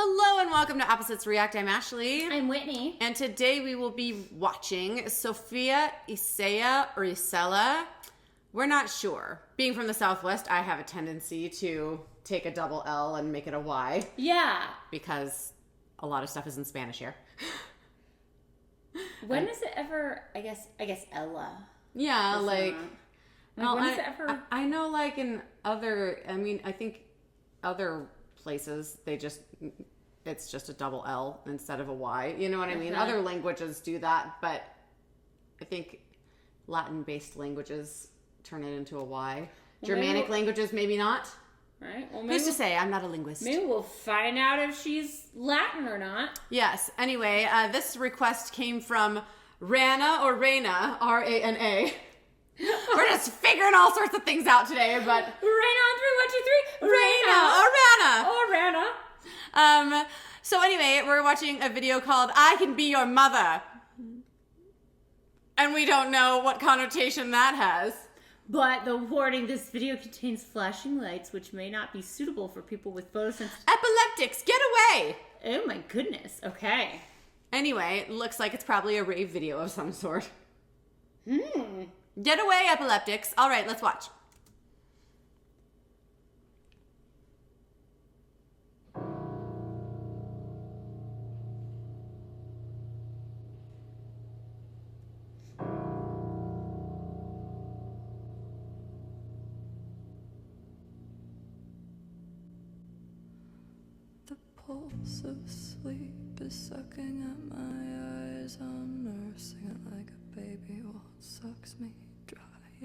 Hello and welcome to Opposites React. I'm Ashley. I'm Whitney. And today we will be watching Sofia Isella or Isella. We're not sure. Being from the Southwest, I have a tendency to take a double L and make it a Y. Yeah. Because a lot of stuff is in Spanish here. When is it ever, I guess Ella. Yeah, when is it ever? I know like in other, I think other places, it's just a double L instead of a Y. You know what I mean? Other languages do that, but I think Latin-based languages turn it into a Y. Germanic languages, maybe not. Right. Well, Who's to say? I'm not a linguist. Maybe we'll find out if she's Latin or not. Yes. Anyway, this request came from Rana or Raina, R-A-N-A. We're just figuring all sorts of things out today, but... Raina on 3, 1, 2, 3. Raina or Rana. Oh, Rana. So anyway, we're watching a video called I Can Be Your Mother. And we don't know what connotation that has. But the warning, this video contains flashing lights, which may not be suitable for people with photosensitive... Epileptics, get away! Oh my goodness, okay. Anyway, it looks like it's probably a rave video of some sort. Get away, epileptics. All right, let's watch. The pulse of sleep is sucking at my eyes. I'm nursing it like a baby while it sucks me dry.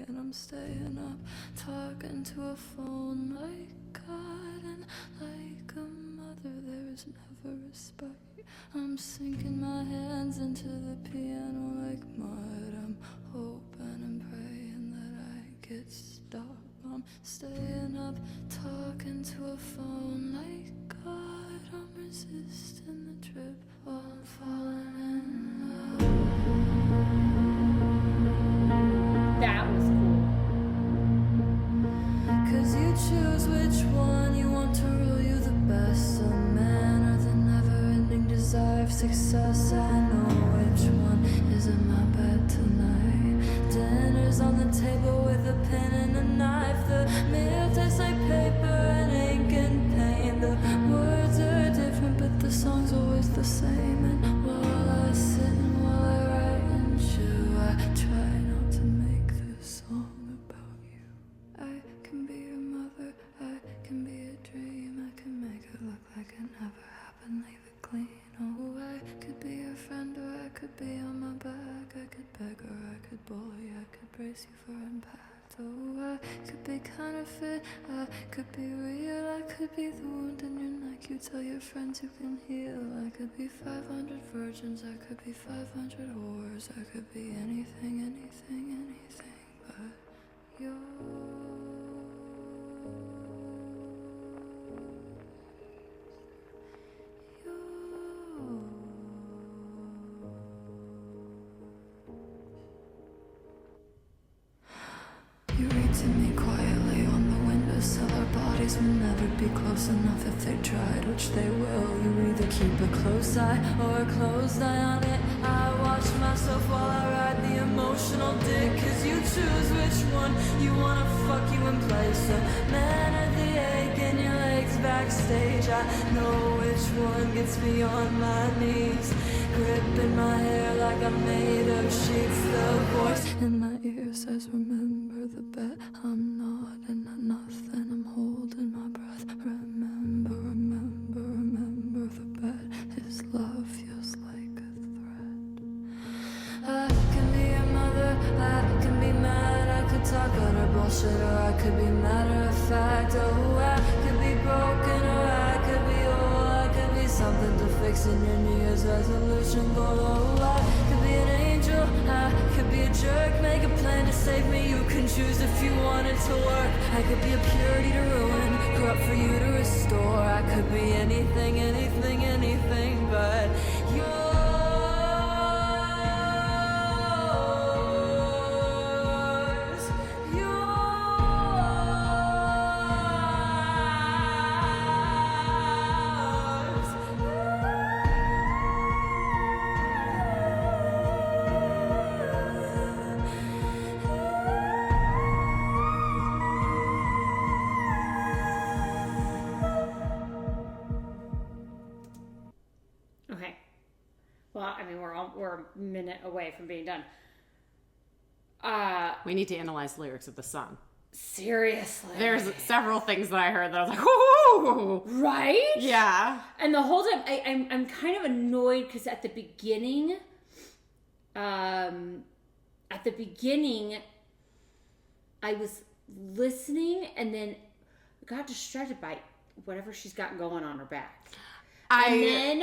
And I'm staying up, talking to a phone like God. And like a mother, there is never respite. I'm sinking my hands into the piano like mud. I'm hoping and praying that I get stuck. I'm staying up, talking to a phone like God. I'm resisting the trip while I'm falling in love. That was cool. 'Cause you choose which one you want to rule you the best. A man or the never-ending desire of success. I know which one is in my bed tonight. Dinner's on the table with a pen and a knife. The meal tastes like paper and ink and paint. The words are different, but the song's always the same. And while I sit and while I write and chew, I try not to make this song about you. I can be your mother, I can be a dream. I can make it look like it never happened, leave it clean. Oh, I could be your friend or I could be on my back. I could beg or I could bully, I could brace you for impact. Oh, I could be counterfeit, I could be real. I could be the wound in your neck you tell your friends you can heal. I could be 500 virgins, I could be 500 whores. I could be anything, anything, anything but yours. You read to me quietly on the windowsill. Our bodies will never be close enough if they tried, which they will. You either keep a close eye or a closed eye on it. I watch myself while I ride the emotional dick. 'Cause you choose which one you wanna fuck you in place. A man at the ache in your legs backstage. I know which one gets me on my knees, gripping my hair like I'm made of sheets. The voice in my ear says remember the bet. I'm not in nothing, I'm holding my breath. Remember, remember, remember the bet. His love feels like a threat. I can be your mother, I can be mad. I could talk utter bullshit or I could be matter of fact. Oh, I could be broken or I could be whole. I could be something to fix in your New Year's resolution goal. Oh, I could be an angel, I could be a jerk. Make a plan to save me, you can choose if you want it to work. I could be a purity to ruin, corrupt for you to restore. I could be anything, anything, anything but yours. Yours. well, I mean, we're a minute away from being done. We need to analyze the lyrics of the song. Seriously. There's several things that I heard that I was like, whoo! Right? Yeah. And the whole time, I'm kind of annoyed because at the beginning, I was listening and then got distracted by whatever she's got going on her back. I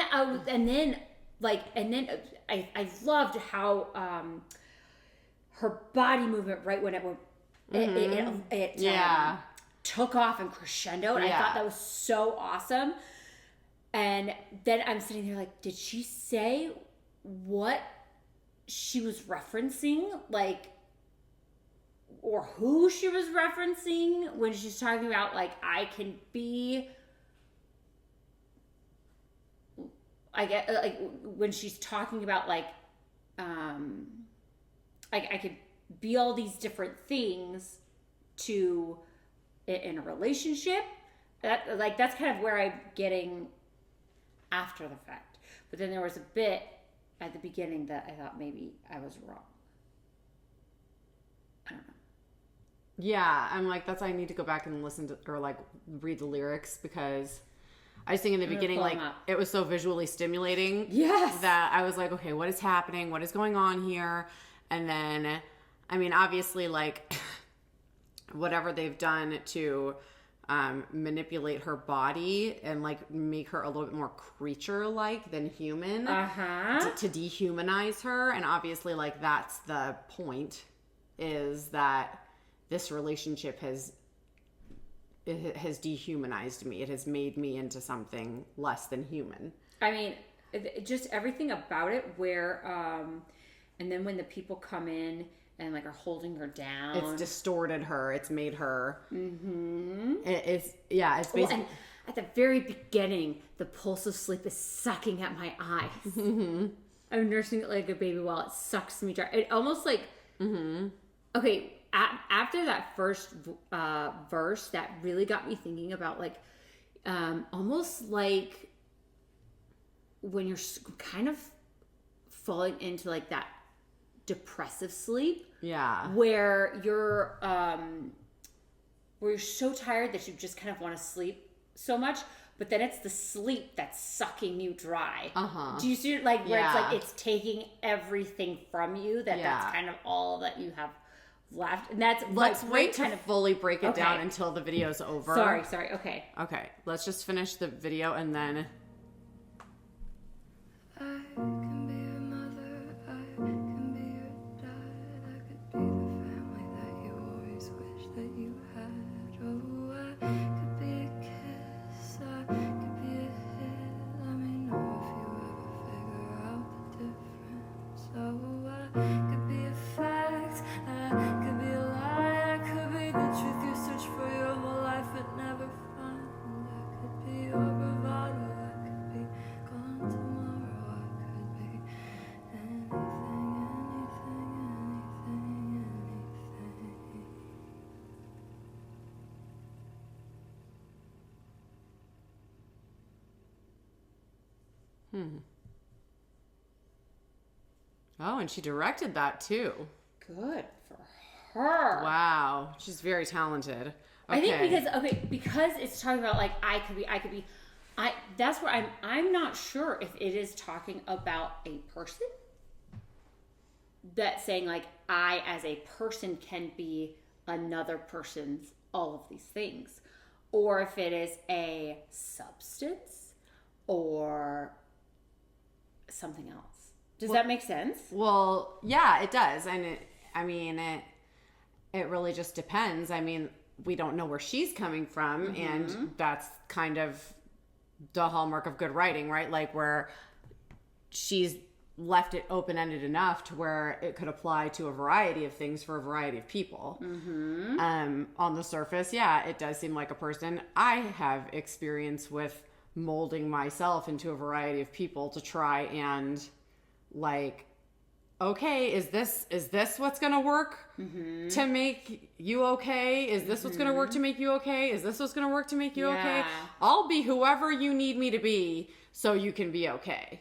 loved how her body movement right when it took off and crescendo, and I thought that was so awesome. And then I'm sitting there like, did she say what she was referencing, like, or who she was referencing when she's talking about like I can be? I get like when she's talking about like I could be all these different things to in a relationship. That's kind of where I'm getting after the fact. But then there was a bit at the beginning that I thought maybe I was wrong. I don't know. Yeah, I'm like, I need to go back and listen to, or like read the lyrics, because I was thinking in the beginning, like, it was so visually stimulating. Yes. That I was like, okay, what is happening? What is going on here? And then, I mean, obviously, like, whatever they've done to manipulate her body and, like, make her a little bit more creature-like than human. To dehumanize her. And obviously, like, that's the point, is that this relationship has dehumanized me. It has made me into something less than human. I mean, just everything about it, where and then when the people come in and like are holding her down, it's distorted her. It's made her. It's basically. And at the very beginning, the pulse of sleep is sucking at my eyes. I'm nursing it like a baby while it sucks me dry. It almost like okay. After that first verse, that really got me thinking about like almost like when you're kind of falling into like that depressive sleep, where you're so tired that you just kind of want to sleep so much, but then it's the sleep that's sucking you dry. Do you see it, like where it's like it's taking everything from you, that's kind of all that you have left? And that's let's like, wait kind to of fully break it down until the video's over. Sorry. Okay, let's just finish the video and then I can be your mother, I can be your dad, I could be the family that you always wish that you had. Oh, I could be a kiss, I could be a hit. Let me know if you ever figure out the difference. Oh, I could be a fact, I could be a lie, I could be the truth you search for your whole life but never find. I could be your bravado, I could be gone tomorrow, I could be anything. Oh, and she directed that too. good for her. Wow, she's very talented. I think because it's talking about like I could be. That's where I'm not sure if it is talking about a person. That's saying like I as a person can be another person's all of these things, or if it is a substance or something else. Does that make sense? Well, yeah, it does, and it really just depends. I mean, we don't know where she's coming from, and that's kind of the hallmark of good writing, right? Like where she's left it open-ended enough to where it could apply to a variety of things for a variety of people. On the surface, yeah, it does seem like a person. I have experience with molding myself into a variety of people to try and like okay, is this what's going to work to make you okay? Is this what's going to work to make you okay? Is this what's going to work to make you okay? I'll be whoever you need me to be so you can be okay.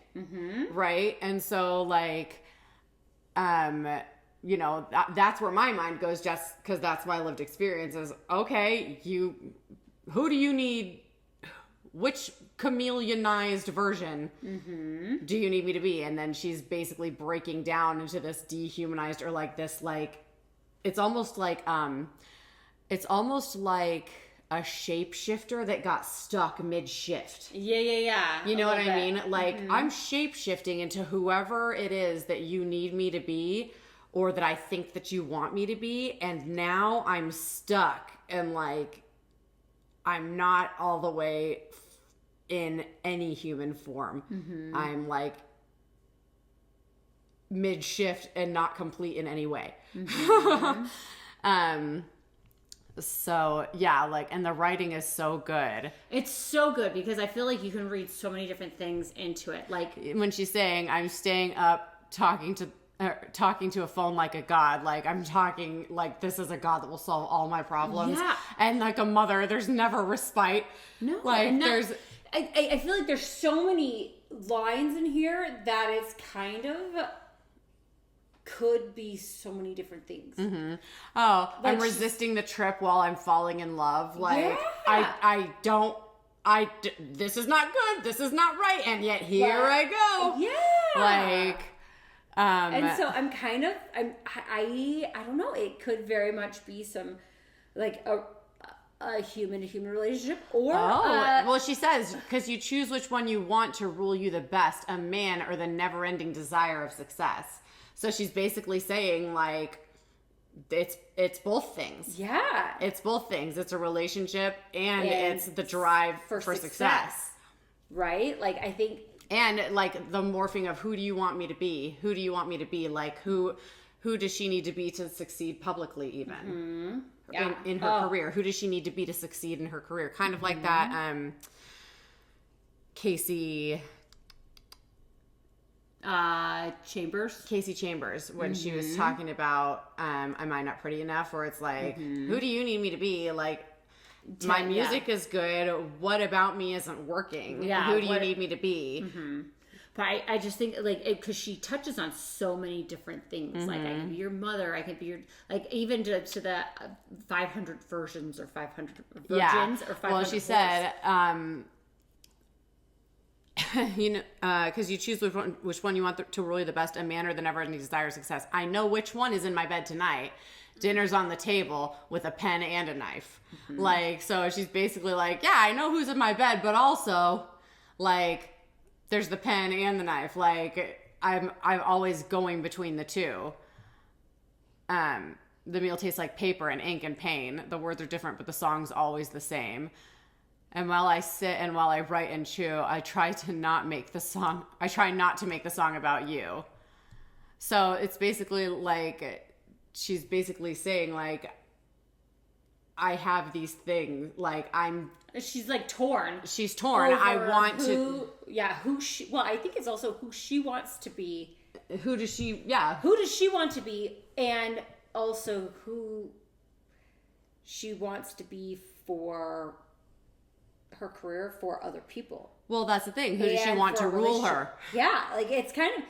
Right? And so like, you know, that's where my mind goes, just because that's my lived experience is, okay, who do you need? Which chameleonized version do you need me to be? And then she's basically breaking down into this dehumanized, or like this, like, it's almost like a shapeshifter that got stuck mid-shift. Yeah. You know what I mean? Like, I'm shape-shifting into whoever it is that you need me to be, or that I think that you want me to be, and now I'm stuck, and like, I'm not all the way in any human form. I'm like mid-shift and not complete in any way. So yeah, like, and the writing is so good. It's so good because I feel like you can read so many different things into it. Like when she's saying, I'm staying up talking to a phone like a god, like I'm talking like this is a god that will solve all my problems. And like a mother, there's never respite. No, like there's I feel like there's so many lines in here that it's kind of could be so many different things. Oh, like I'm resisting the trip while I'm falling in love. Like this is not good, this is not right, and yet here I go. Like and so I'm kind of I don't know, it could very much be some like a human to human relationship, or well, she says, because you choose which one you want to rule you the best, a man or the never-ending desire of success. So she's basically saying like it's both things. It's both things. It's a relationship and it's the drive for success. Right? Like I think, and like the morphing of who do you want me to be? Who do you want me to be? Like who does she need to be to succeed publicly even? In her career? Who does she need to be to succeed in her career? Kind of like that Casey Chambers when she was talking about am I not pretty enough, where it's like who do you need me to be? Like my music is good, what about me isn't working? Who do you need me to be? But I just think like because she touches on so many different things. Like I can be your mother, I can be your, like even to the 500 versions or 500 virgins or 500. Well, she said you know, because you choose which one you want to rule you the best, a man or the never-ending desire of success. I know which one is in my bed tonight. Dinner's on the table with a pen and a knife. Like, so she's basically like, yeah, I know who's in my bed, but also like there's the pen and the knife. Like I'm always going between the two. The meal tastes like paper and ink and pain. The words are different, but the song's always the same. And while I sit and while I write and chew, I try not to make the song about you. So it's basically like, she's basically saying like, I have these things, like she's like torn. She's torn. I want to. Yeah, who she. Well, I think it's also who she wants to be. Who does she want to be, and also who she wants to be for her career, for other people. Well, that's the thing. Who does she want to rule her? Yeah, like it's kind of.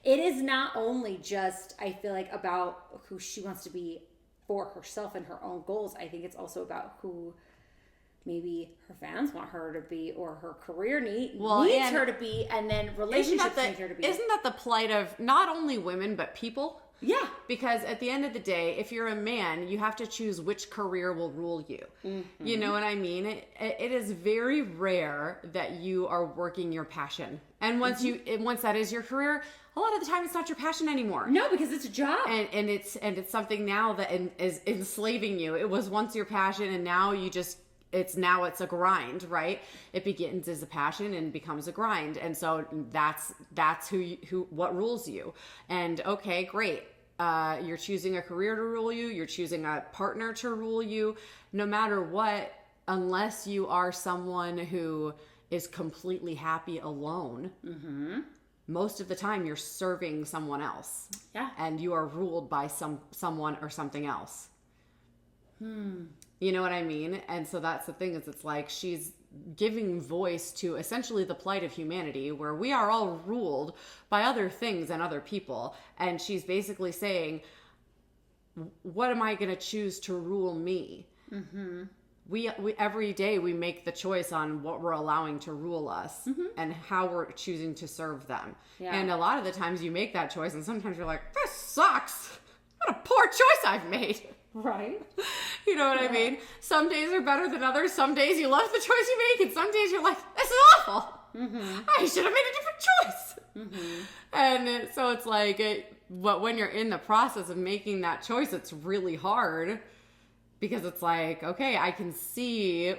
It is not only just, I feel like, about who she wants to be for herself and her own goals. I think it's also about who maybe her fans want her to be, or her career needs her to be, and then relationships need her to be. Isn't that the plight of not only women, but people? Yeah. Because at the end of the day, if you're a man, you have to choose which career will rule you. You know what I mean? It is very rare that you are working your passion. And once that is your career, a lot of the time it's not your passion anymore. No, because it's a job. And it's something now that is enslaving you. It was once your passion, and now it's a grind, right? It begins as a passion and becomes a grind. And so that's what rules you. And okay, great. You're choosing a career to rule you. You're choosing a partner to rule you. No matter what, unless you are someone who is completely happy alone, most of the time you're serving someone else. Yeah. And you are ruled by someone or something else. You know what I mean? And so that's the thing, is it's like she's giving voice to essentially the plight of humanity, where we are all ruled by other things and other people. And she's basically saying, what am I going to choose to rule me? We every day we make the choice on what we're allowing to rule us and how we're choosing to serve them. Yeah. And a lot of the times you make that choice and sometimes you're like, this sucks. What a poor choice I've made. Right. You know what I mean? Some days are better than others. Some days you love the choice you make, and some days you're like, this is awful. I should have made a different choice. And so it's like, when you're in the process of making that choice, it's really hard, because it's like, okay, I can see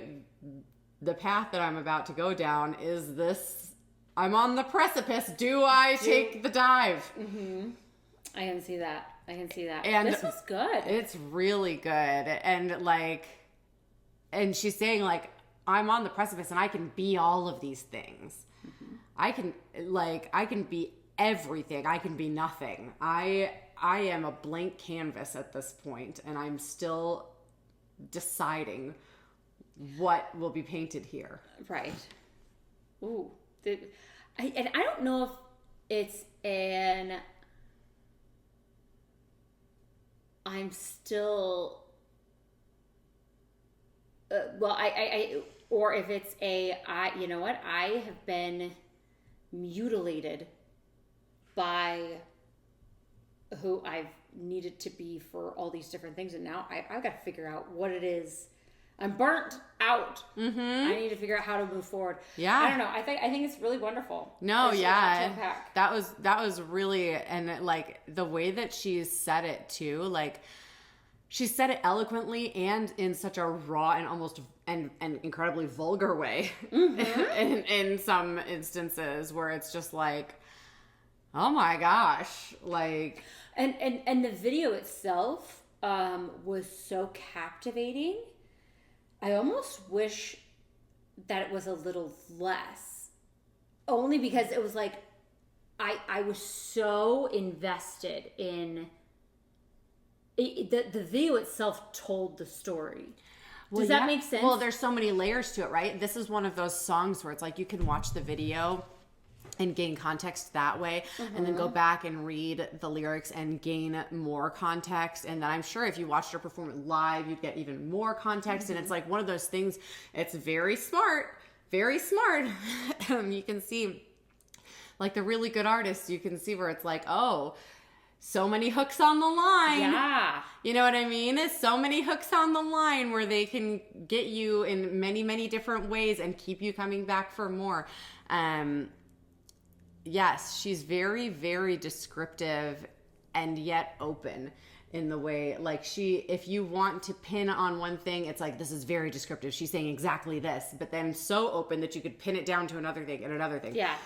the path that I'm about to go down. Is this, I'm on the precipice. Do I take the dive? I can see that. And this was good. It's really good. And and she's saying, like, I'm on the precipice and I can be all of these things. I can be everything. I can be nothing. I am a blank canvas at this point, and I'm still deciding what will be painted here. Right. Ooh. And I don't know if it's I'm still, or if it's you know what? I have been mutilated by who I've needed to be for all these different things. And now I've got to figure out what it is. I'm burnt out. I need to figure out how to move forward. Yeah. I don't know. I think it's really wonderful. No, There's yeah. That was really, and like the way that she said it too, like she said it eloquently and in such a raw and almost and incredibly vulgar way in some instances, where it's just like, oh my gosh, like. And the video itself was so captivating. I almost wish that it was a little less, only because it was like I was so invested in it, the video itself told the story. Does that make sense? Well, there's so many layers to it, right? This is one of those songs where it's like you can watch the video and gain context that way, and then go back and read the lyrics and gain more context. And then I'm sure if you watched her perform it live, you'd get even more context. And it's like one of those things, it's very smart, very smart. You can see, like the really good artists, you can see where it's like, oh, so many hooks on the line. Yeah. You know what I mean? It's so many hooks on the line where they can get you in many, many different ways and keep you coming back for more. Yes, she's very, very descriptive and yet open in the way, like if you want to pin on one thing, it's like, this is very descriptive. She's saying exactly this, but then so open that you could pin it down to another thing and another thing. Yeah.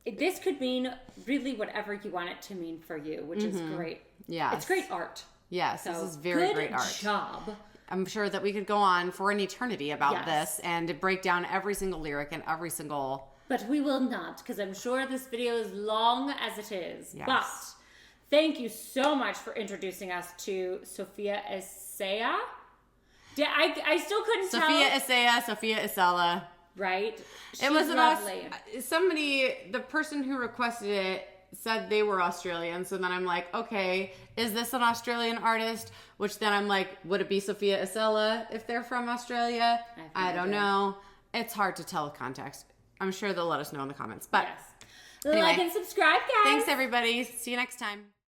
This could mean really whatever you want it to mean for you, which is great. Yeah. It's great art. Yes, So, this is very great art. Good job. I'm sure that we could go on for an eternity about this and break down every single lyric and every single... But we will not, because I'm sure this video is long as it is. Yes. But thank you so much for introducing us to Sofia Isella. I still couldn't tell. Sofia Isella, Sofia Isella. Right? She's It was lovely. the person who requested it said they were Australian. So then I'm like, okay, is this an Australian artist? Which then I'm like, would it be Sofia Isella if they're from Australia? I don't know. It's hard to tell with context. I'm sure they'll let us know in the comments. But Yes. Like and subscribe, guys. Thanks, everybody. See you next time.